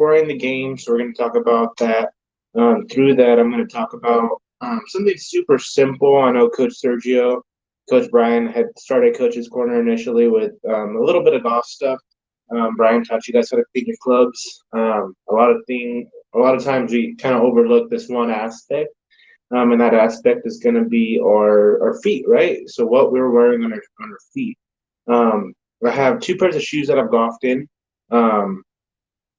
exploring the game. So we're going to talk about that. Through that, I'm going to talk about something super simple. I know Coach Sergio, Coach Brian had started Coach's Corner initially with a little bit of golf stuff. Brian taught you guys how to clean your clubs. A lot of times we kind of overlook this one aspect, and that aspect is going to be our feet, right? So what we're wearing on our feet. Um, I have two pairs of shoes that I've golfed in, um,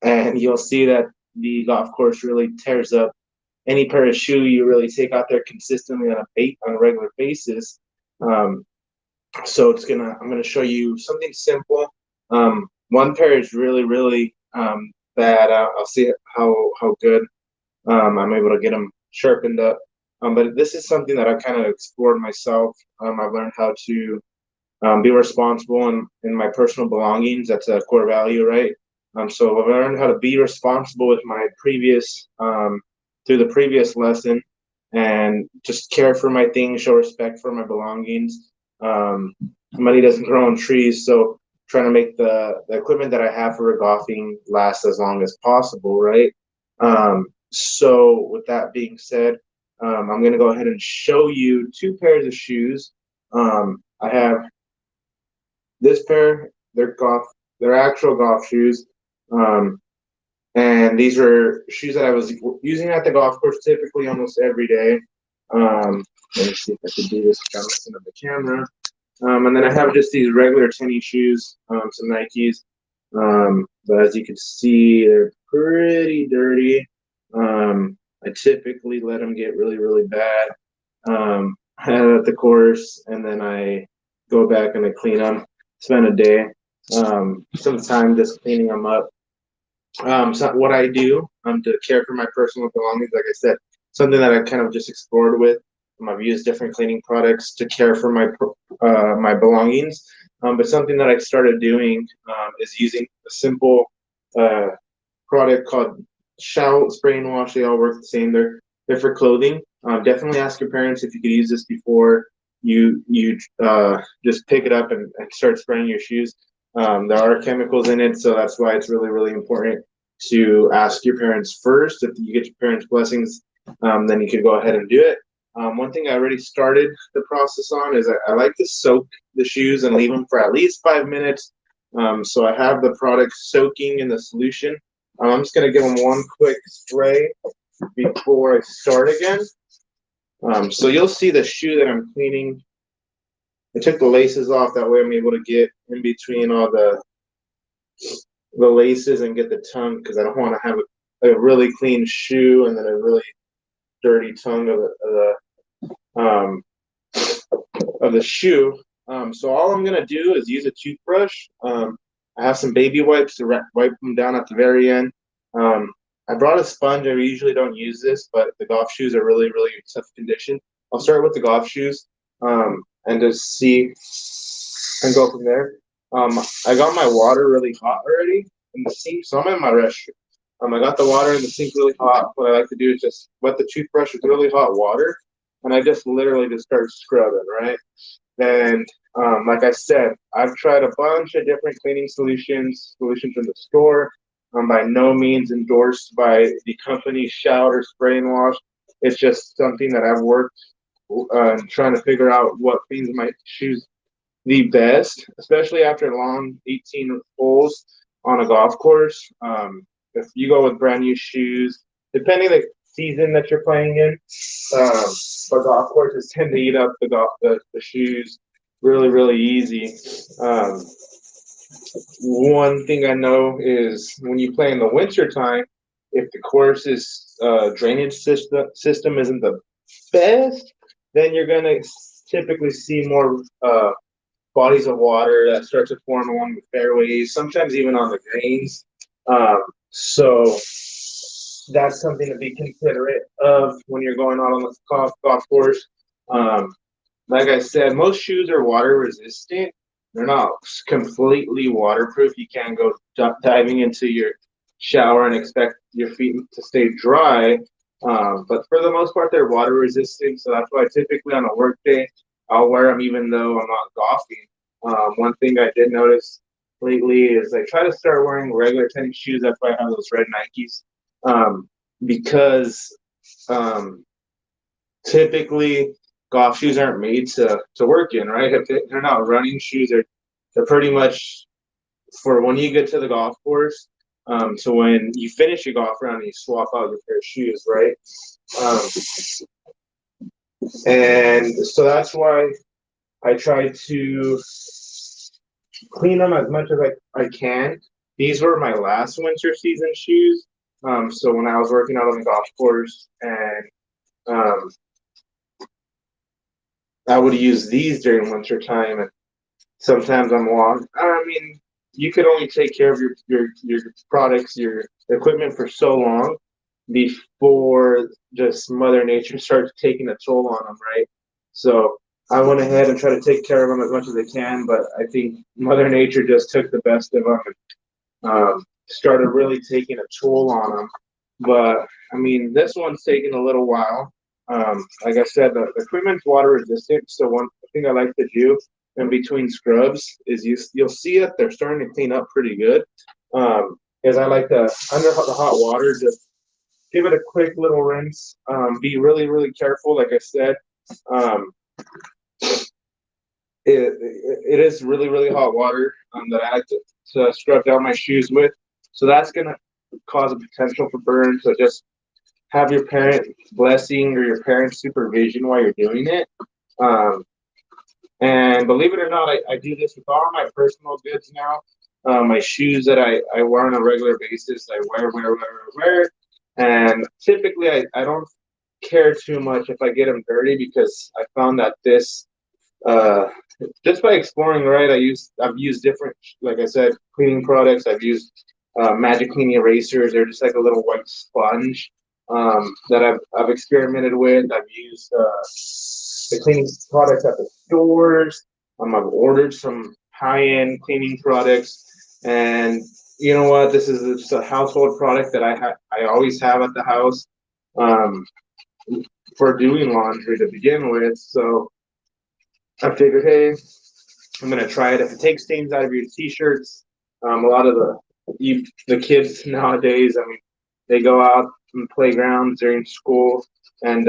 and you'll see that the golf course really tears up any pair of shoe you really take out there consistently on a regular basis. Um, so I'm gonna show you something simple. One pair is really bad. I'll see how good I'm able to get them sharpened up. But this is something that I kind of explored myself. I've learned how to be responsible in my personal belongings. That's a core value, right? So I've learned how to be responsible with my through the previous lesson, and just care for my things, show respect for my belongings. Um, Money doesn't grow on trees, so trying to make the equipment that I have for golfing last as long as possible, right? So with that being said, I'm going to go ahead and show you two pairs of shoes. I have this pair, they're actual golf shoes. Um, and these are shoes that I was using at the golf course typically almost every day. Let me see if I can do this without messing up the camera. And then I have just these regular tennis shoes, some Nikes. But as you can see, they're pretty dirty. I typically let them get really bad at the course, and then I go back and I clean them, spend a day, some time just cleaning them up. So what I do to care for my personal belongings, like I said, something that I kind of just explored with. I've used different cleaning products to care for my belongings. But something that I started doing is using a simple uh, product called Shout Spray and Wash. They all work the same. They're for clothing. Definitely ask your parents if you could use this before you just pick it up and start spraying your shoes. There are chemicals in it, so that's why it's really important to ask your parents first. If you get your parents' blessings, then you can go ahead and do it. One thing I already started the process on is I like to soak the shoes and leave them for at least 5 minutes. So I have the product soaking in the solution. I'm just going to give them one quick spray before I start again. So you'll see the shoe that I'm cleaning. I took the laces off. That way I'm able to get in between all the laces and get the tongue, because I don't want to have a really clean shoe and then a really dirty tongue of the shoe. So all I'm gonna do is use a toothbrush. I have some baby wipes to wipe them down at the very end. I brought a sponge. I usually don't use this, but the golf shoes are really tough condition. I'll start with the golf shoes and just see and go from there. I got my water really hot already in the sink, so I'm in my restroom. I got the water in the sink really hot. What I like to do is just wet the toothbrush with really hot water, and I just literally just start scrubbing, right? And like I said, I've tried a bunch of different cleaning solutions from the store. I'm by no means endorsed by the company Shout or Spray and Wash. It's just something that I've worked trying to figure out what cleans my shoes the best, especially after long 18 holes on a golf course. If you go with brand new shoes, depending the season that you're playing in, but golf courses tend to eat up the shoes really easy. One thing I know is when you play in the winter time, if the course's drainage system isn't the best, then you're gonna typically see more bodies of water that start to form along the fairways, sometimes even on the greens. So that's something to be considerate of when you're going out on the golf course. Like I said, most shoes are water resistant. They're not completely waterproof. You can't go diving into your shower and expect your feet to stay dry. But for the most part, they're water resistant. So that's why typically on a work day, I'll wear them even though I'm not golfing. One thing I did notice lately is I try to start wearing regular tennis shoes. That's why I have those red Nikes. Because typically golf shoes aren't made to work in, right? If they're not running shoes, they're pretty much for when you get to the golf course. So when you finish your golf round, you swap out your pair of shoes, right? Um, and so that's why I try to clean them as much as I can. These were my last winter season shoes. So when I was working out on the golf course and um, I would use these during winter time, and sometimes I'm long. I mean, you could only take care of your products, your equipment for so long before just Mother Nature starts taking a toll on them, right? So I went ahead and tried to take care of them as much as I can, but I think Mother Nature just took the best of them and started really taking a toll on them. But I mean, this one's taken a little while. Like I said, the equipment's water resistant. So one thing I like to do in between scrubs is you'll see it. They're starting to clean up pretty good. Is I like to under the hot water just give it a quick little rinse. Be really really careful. Like I said, um, it is really really hot water that I like to scrub down my shoes with. So that's gonna cause a potential for burn. So just have your parent blessing or your parent's supervision while you're doing it. Um, and believe it or not, I do this with all my personal goods now. My shoes that I wear on a regular basis, I wear. And typically, I don't care too much if I get them dirty because I found that this, uh, just by exploring, right, I've used different, like I said, cleaning products. I've used Magic Clean erasers. They're just like a little white sponge that I've experimented with. I've used the cleaning products at the stores. I've ordered some high-end cleaning products, and you know what? This is just a household product that I always have at the house um, for doing laundry to begin with. So I figured, hey, I'm gonna try it. If it takes stains out of your t-shirts, a lot of the kids nowadays, I mean, they go out in playgrounds during school and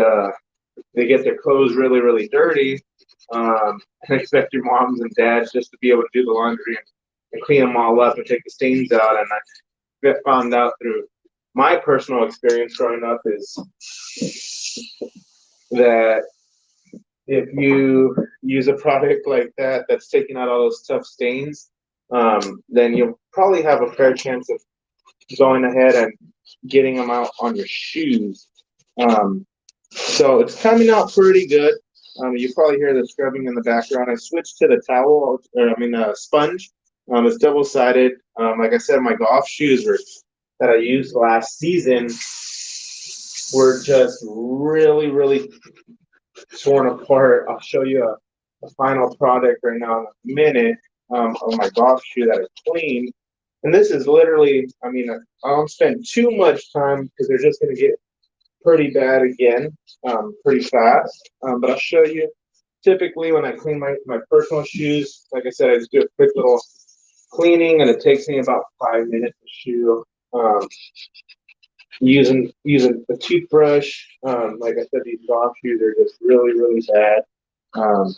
they get their clothes really, really dirty, and expect your moms and dads just to be able to do the laundry and clean them all up and take the stains out. And I found out through my personal experience growing up is that if you use a product like that that's taking out all those tough stains, then you'll probably have a fair chance of going ahead and getting them out on your shoes. So it's coming out pretty good. You probably hear the scrubbing in the background. I switched to the towel, or I mean, sponge. It's double sided. Like I said, my golf shoes that I used last season were just really, really torn apart. I'll show you a final product right now in a minute of my golf shoe that I cleaned. And this is literally, I mean, I don't spend too much time because they're just going to get pretty bad again, pretty fast. But I'll show you. Typically, when I clean my personal shoes, like I said, I just do a quick little cleaning, and it takes me about 5 minutes to shoe. Using a toothbrush. Like I said, these golf shoes are just really really bad.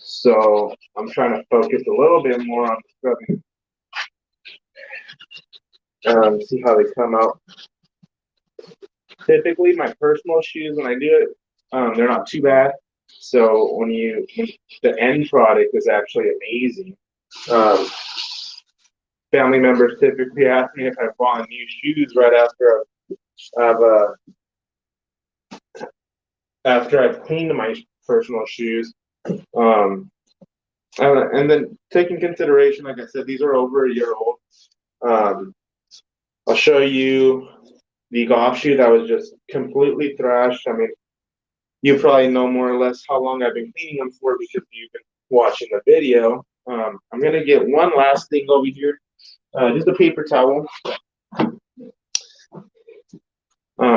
So I'm trying to focus a little bit more on scrubbing. See how they come out. Typically, my personal shoes, when I do it, they're not too bad. So when the end product is actually amazing. Um, Family members typically ask me if I bought new shoes right after I've cleaned my personal shoes. Um, and then taking consideration, like I said, these are over a year old. Um, I'll show you the golf shoe that was just completely thrashed. I mean, you probably know more or less how long I've been cleaning them for because you've been watching the video. I'm gonna get one last thing over here, just a paper towel.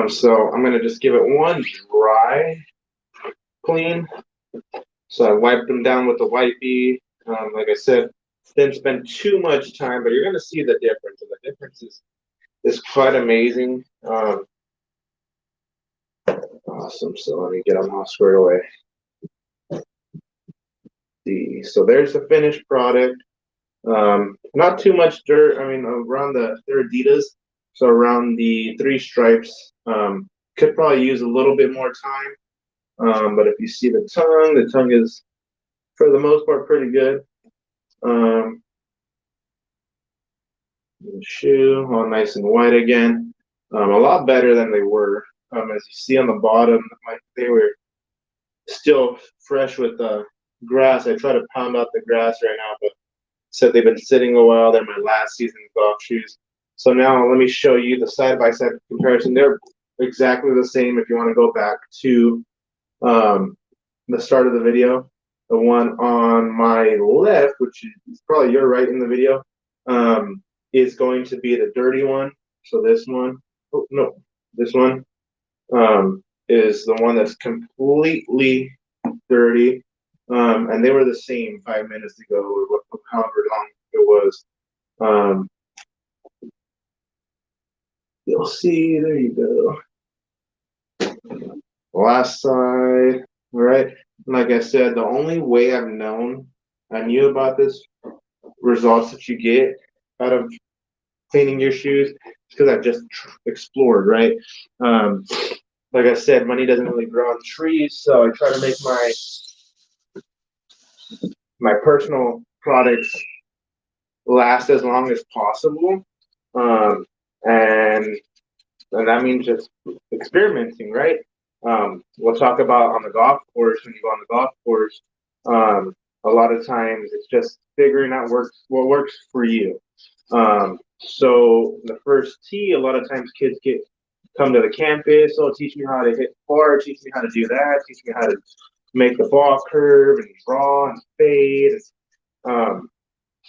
So I'm gonna just give it one dry clean. So I wiped them down with the wipey. Like I said, didn't spend too much time, but you're going to see the difference, and the difference is quite amazing. Awesome. So let me get them all squared away. So there's the finished product. Not too much dirt. I mean, around they're Adidas, so around the 3 stripes. Could probably use a little bit more time. But if you see the tongue is for the most part pretty good. The shoe, all nice and white again. A lot better than they were. As you see on the bottom, they were still fresh with the grass. I try to pound out the grass right now, but said they've been sitting a while. They're my last season's golf shoes. So now let me show you the side-by-side comparison. They're exactly the same if you want to go back to the start of the video. The one on my left, which is probably your right in the video, is going to be the dirty one. So this one, oh no, this one is the one that's completely dirty. And they were the same 5 minutes ago, or however long it was. You'll see, there you go. Last side, all right. Like I said, the only way I knew about this results that you get out of cleaning your shoes is because I've just explored, right? Like I said, money doesn't really grow on trees, so I try to make my personal products last as long as possible. And that means just experimenting, right? We'll talk about on the golf course, when you go on the golf course, a lot of times it's just figuring out what works for you. So the first tee, a lot of times kids come to the campus, oh, teach me how to hit far, teach me how to do that, teach me how to make the ball curve and draw and fade.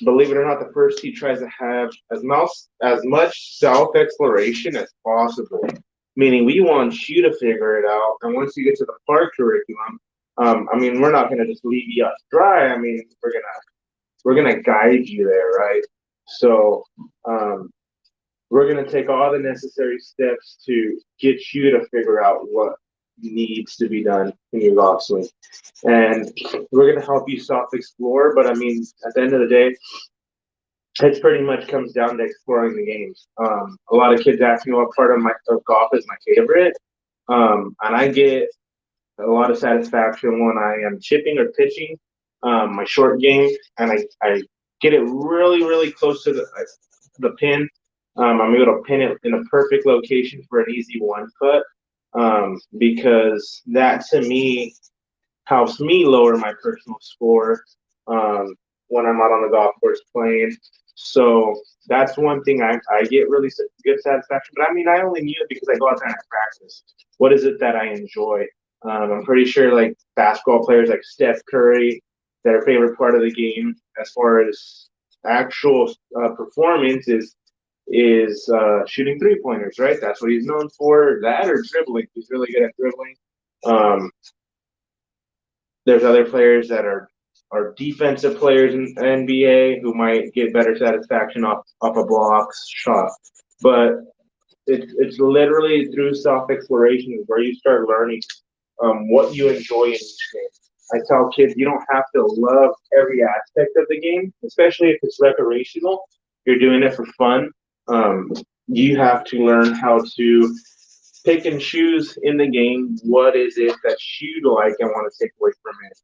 Believe it or not, the first tee tries to have as much self-exploration as possible. Meaning, we want you to figure it out. And once you get to the park curriculum, I mean, we're not going to just leave you out dry. I mean, we're gonna guide you there, right? So, we're gonna take all the necessary steps to get you to figure out what needs to be done in your golf swing, and we're gonna help you self-explore. But I mean, at the end of the day, it pretty much comes down to exploring the games. A lot of kids ask me what part of golf is my favorite, and I get a lot of satisfaction when I am chipping or pitching my short game, and I get it really, really close to the pin. I'm able to pin it in a perfect location for an easy 1 foot, because that to me helps me lower my personal score when I'm out on the golf course playing. So that's one thing I get really good satisfaction. But I mean, I only knew it because I go out there and I practice. What is it that I enjoy? I'm pretty sure like basketball players like Steph Curry, their favorite part of the game as far as actual performance is shooting 3-pointers, right? That's what he's known for. That or dribbling. He's really good at dribbling. There's other players that are defensive players in the NBA who might get better satisfaction off a blocks shot. But it's literally through self-exploration where you start learning what you enjoy in each game. I tell kids you don't have to love every aspect of the game, especially if it's recreational. You're doing it for fun. You have to learn how to pick and choose in the game. What is it that you like and want to take away from it?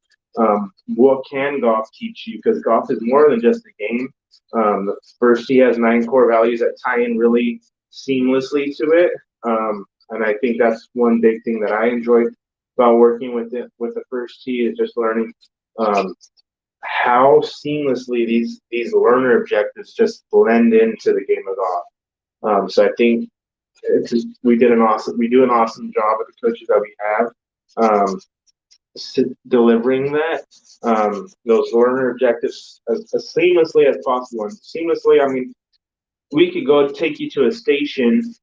What can golf teach you? Because golf is more than just a game. The first tee has 9 core values that tie in really seamlessly to it. And I think that's one big thing that I enjoy about working with the first tee is just learning how seamlessly these learner objectives just blend into the game of golf. So I think we do an awesome job with the coaches that we have delivering that those learner objectives as seamlessly as possible. And seamlessly, I mean, we could go take you to a station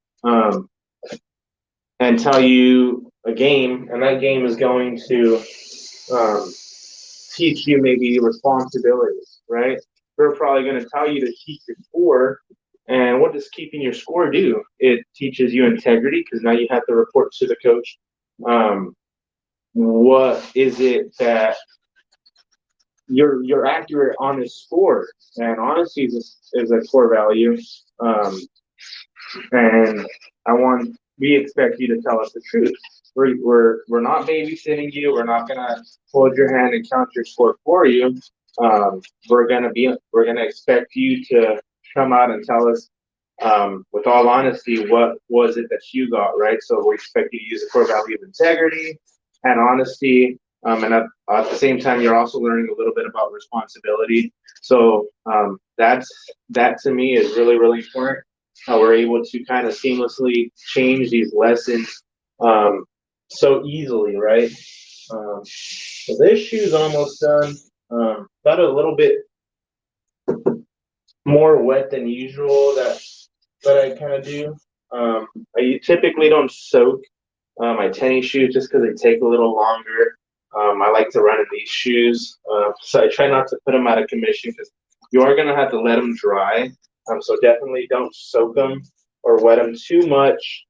and tell you a game, and that game is going to teach you maybe responsibilities, right? they're probably going to tell you to keep your score. And what does keeping your score do? It teaches you integrity because now you have to report to the coach. What is it that you're accurate on this score? And honesty is a core value. And we expect you to tell us the truth. We're not babysitting you. We're not gonna hold your hand and count your score for you. We're gonna expect you to come out and tell us with all honesty what was it that you got, right? So we expect you to use the core value of integrity and honesty. And at the same time, you're also learning a little bit about responsibility. So that to me is really, really important. How we're able to kind of seamlessly change these lessons so easily, right? So this shoe's almost done. Got a little bit more wet than usual that I kind of do. I typically don't soak my tennis shoes just because they take a little longer. I like to run in these shoes, so I try not to put them out of commission because you are gonna have to let them dry. So definitely don't soak them or wet them too much.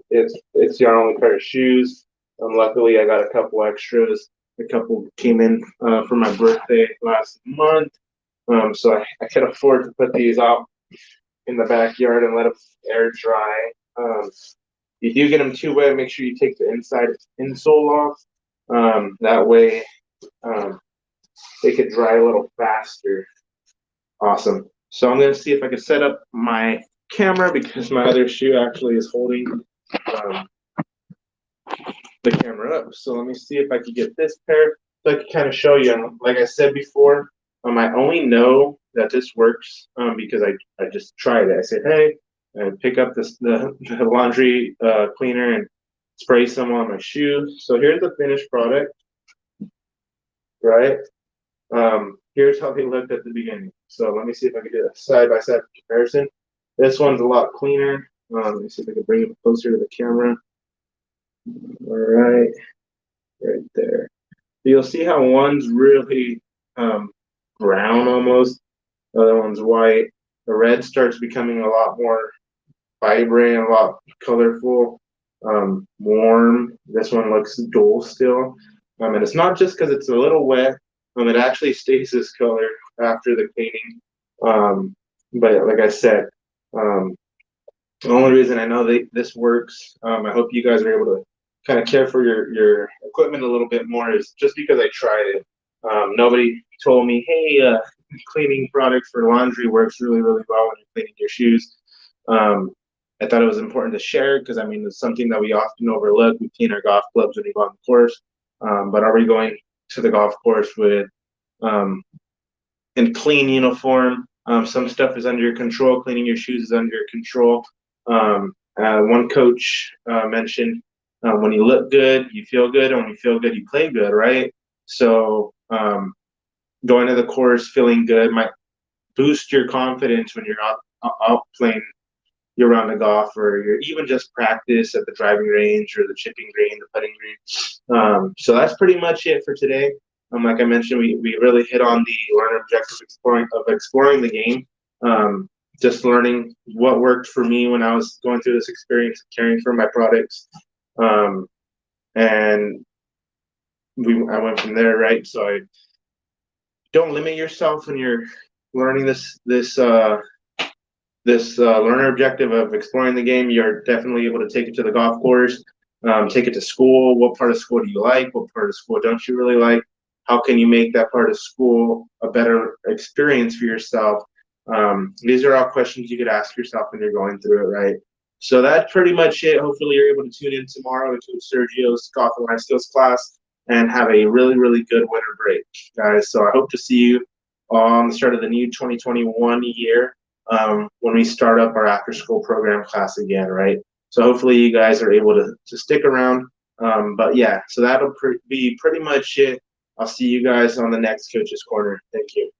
It's your only pair of shoes. Luckily, I got a couple extras. A couple came in for my birthday last month, so I could afford to put these out in the backyard and let them air dry. If you do get them too wet, make sure you take the inside insole off. That way, they could dry a little faster. Awesome. So I'm going to see if I can set up my camera because my other shoe actually is holding the camera up. So let me see if I can get this pair so I can kind of show you. Like I said before, I only know that this works because I just tried it. I said, hey, pick up the laundry cleaner and spray some on my shoe. So here's the finished product, right? Here's how they looked at the beginning. So let me see if I can do a side-by-side comparison. This one's a lot cleaner. Let me see if I can bring it closer to the camera. All right, right there. You'll see how one's really brown almost. The other one's white. The red starts becoming a lot more vibrant, a lot colorful, warm. This one looks dull still. And it's not just because it's a little wet. It actually stays this color after the cleaning. But like I said, the only reason I know this works, I hope you guys are able to kind of care for your equipment a little bit more, is just because I tried it. Nobody told me, hey, cleaning product for laundry works really, really well when you're cleaning your shoes. I thought it was important to share because, I mean, it's something that we often overlook. We clean our golf clubs when we go on the course. But are we going to the golf course with in clean uniform? Some stuff is under your control. Cleaning your shoes is under your control. One coach mentioned when you look good, you feel good. And when you feel good, you play good, right? So going to the course feeling good might boost your confidence when you're out playing your round of golf, or you're even just practice at the driving range or the chipping green, the putting green. So that's pretty much it for today. Like I mentioned, we really hit on the learner objective exploring the game. Just learning what worked for me when I was going through this experience of caring for my products. And I went from there, right? So I don't limit yourself when you're learning this learner objective of exploring the game. You're definitely able to take it to the golf course, take it to school. What part of school do you like? What part of school don't you really like? How can you make that part of school a better experience for yourself? These are all questions you could ask yourself when you're going through it, right? So that's pretty much it. Hopefully you're able to tune in tomorrow to Coach Sergio's Golf and Life Skills class and have a really, really good winter break, guys. So I hope to see you on the start of the new 2021 year when we start up our after-school program class again, right? So hopefully you guys are able to stick around. But yeah, so that'll be pretty much it. I'll see you guys on the next Coach's Corner. Thank you.